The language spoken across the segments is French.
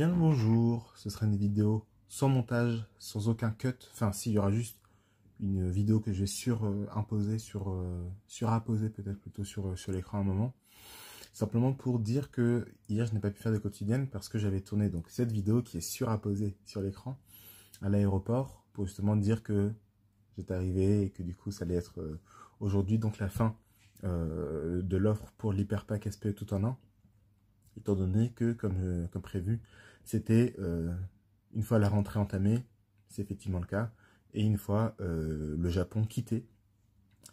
Bien le bonjour, ce sera une vidéo sans montage, sans aucun cut. Enfin, si, il y aura juste une vidéo que je vais surapposer peut-être plutôt sur l'écran à un moment. Simplement pour dire que hier, je n'ai pas pu faire de quotidienne parce que j'avais tourné donc cette vidéo qui est surapposée sur l'écran à l'aéroport pour justement dire que j'étais arrivé et que du coup, ça allait être aujourd'hui donc la fin de l'offre pour l'Hyperpack SPE tout en un. Étant donné que, comme prévu, c'était une fois la rentrée entamée, c'est effectivement le cas, et une fois le Japon quitté,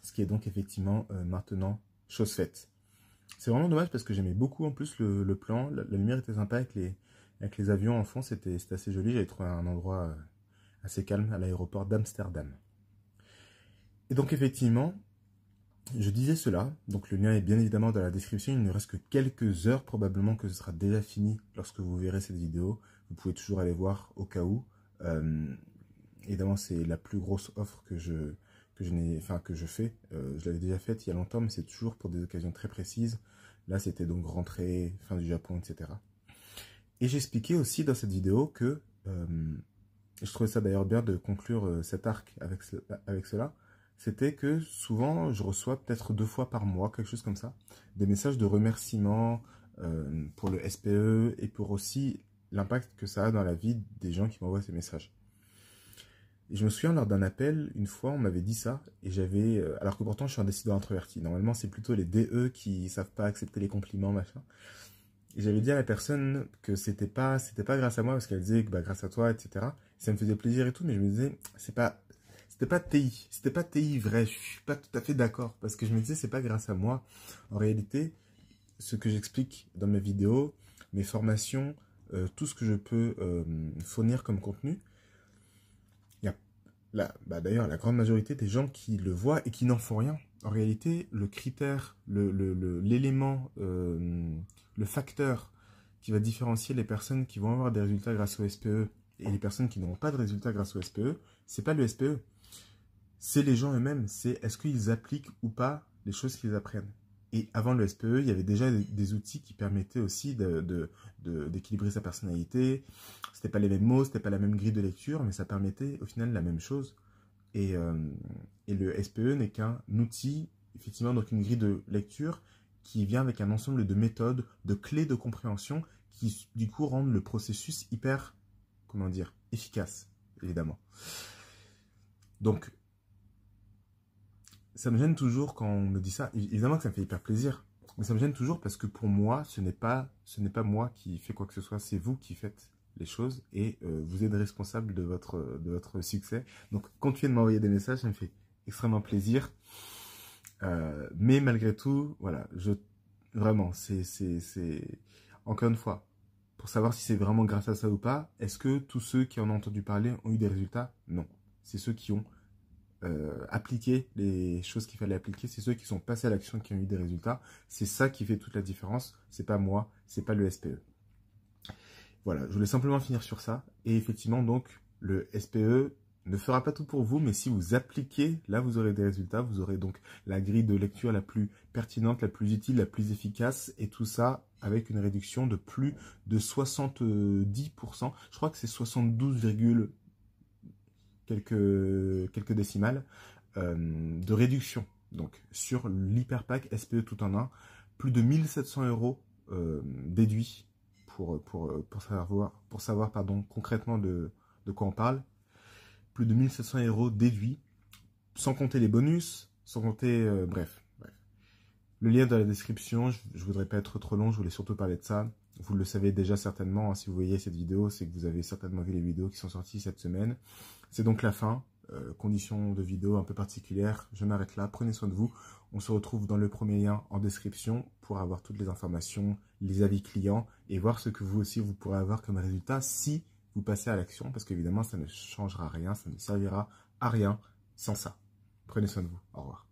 ce qui est donc effectivement maintenant chose faite. C'est vraiment dommage parce que j'aimais beaucoup en plus le plan, la lumière était sympa avec les avions en fond, c'était assez joli, j'avais trouvé un endroit assez calme à l'aéroport d'Amsterdam. Et donc effectivement, je disais cela, donc le lien est bien évidemment dans la description, il ne reste que quelques heures, probablement que ce sera déjà fini lorsque vous verrez cette vidéo. Vous pouvez toujours aller voir au cas où. Évidemment, c'est la plus grosse offre que je fais. Je l'avais déjà faite il y a longtemps, mais c'est toujours pour des occasions très précises. Là, c'était donc rentrée, fin du Japon, etc. Et j'expliquais aussi dans cette vidéo que, je trouvais ça d'ailleurs bien de conclure cet arc avec cela, c'était que souvent, je reçois peut-être 2 fois par mois, quelque chose comme ça, des messages de remerciement pour le SPE et pour aussi l'impact que ça a dans la vie des gens qui m'envoient ces messages. Et je me souviens, lors d'un appel, une fois, on m'avait dit ça, et j'avais... alors que pourtant, je suis un décideur introverti. Normalement, c'est plutôt les DE qui savent pas accepter les compliments, machin. Et j'avais dit à la personne que c'était pas grâce à moi, parce qu'elle disait que bah, grâce à toi, etc. Ça me faisait plaisir et tout, mais je me disais, c'était pas TI vrai, je suis pas tout à fait d'accord, parce que je me disais, c'est pas grâce à moi. En réalité, ce que j'explique dans mes vidéos, mes formations, tout ce que je peux fournir comme contenu, il y a d'ailleurs la grande majorité des gens qui le voient et qui n'en font rien. En réalité, le critère, l'élément, le facteur qui va différencier les personnes qui vont avoir des résultats grâce au SPE et les personnes qui n'auront pas de résultats grâce au SPE, c'est pas le SPE. C'est les gens eux-mêmes, c'est est-ce qu'ils appliquent ou pas les choses qu'ils apprennent. Et avant le SPE, il y avait déjà des outils qui permettaient aussi d'équilibrer sa personnalité. C'était pas les mêmes mots, c'était pas la même grille de lecture, mais ça permettait au final la même chose. Et le SPE n'est qu'un outil, effectivement, donc une grille de lecture qui vient avec un ensemble de méthodes, de clés de compréhension qui, du coup, rendent le processus hyper, comment dire, efficace, évidemment. Donc, ça me gêne toujours quand on me dit ça. Évidemment que ça me fait hyper plaisir. Mais ça me gêne toujours parce que pour moi, ce n'est pas moi qui fais quoi que ce soit. C'est vous qui faites les choses et vous êtes responsable de votre succès. Donc, continuez de m'envoyer des messages. Ça me fait extrêmement plaisir. Mais malgré tout, voilà. Vraiment, encore une fois, pour savoir si c'est vraiment grâce à ça ou pas, est-ce que tous ceux qui en ont entendu parler ont eu des résultats? Non. C'est ceux qui ont appliquer les choses qu'il fallait appliquer, c'est ceux qui sont passés à l'action qui ont eu des résultats. C'est ça qui fait toute la différence. C'est pas moi, c'est pas le SPE. Voilà, je voulais simplement finir sur ça. Et effectivement, donc, le SPE ne fera pas tout pour vous, mais si vous appliquez, là, vous aurez des résultats. Vous aurez donc la grille de lecture la plus pertinente, la plus utile, la plus efficace, et tout ça avec une réduction de plus de 70%. Je crois que c'est 72, quelques décimales de réduction. Donc sur l'Hyperpack SPE tout en un, plus de 1700 € déduits pour savoir concrètement de quoi on parle. Plus de 1700 € déduits, sans compter les bonus, sans compter... bref. Le lien dans la description, je voudrais pas être trop long, je voulais surtout parler de ça. Vous le savez déjà certainement, hein, si vous voyez cette vidéo, c'est que vous avez certainement vu les vidéos qui sont sorties cette semaine. C'est donc la fin, conditions de vidéo un peu particulières, je m'arrête là, prenez soin de vous. On se retrouve dans le premier lien en description pour avoir toutes les informations, les avis clients et voir ce que vous aussi vous pourrez avoir comme résultat si vous passez à l'action, parce qu'évidemment ça ne changera rien, ça ne servira à rien sans ça. Prenez soin de vous, au revoir.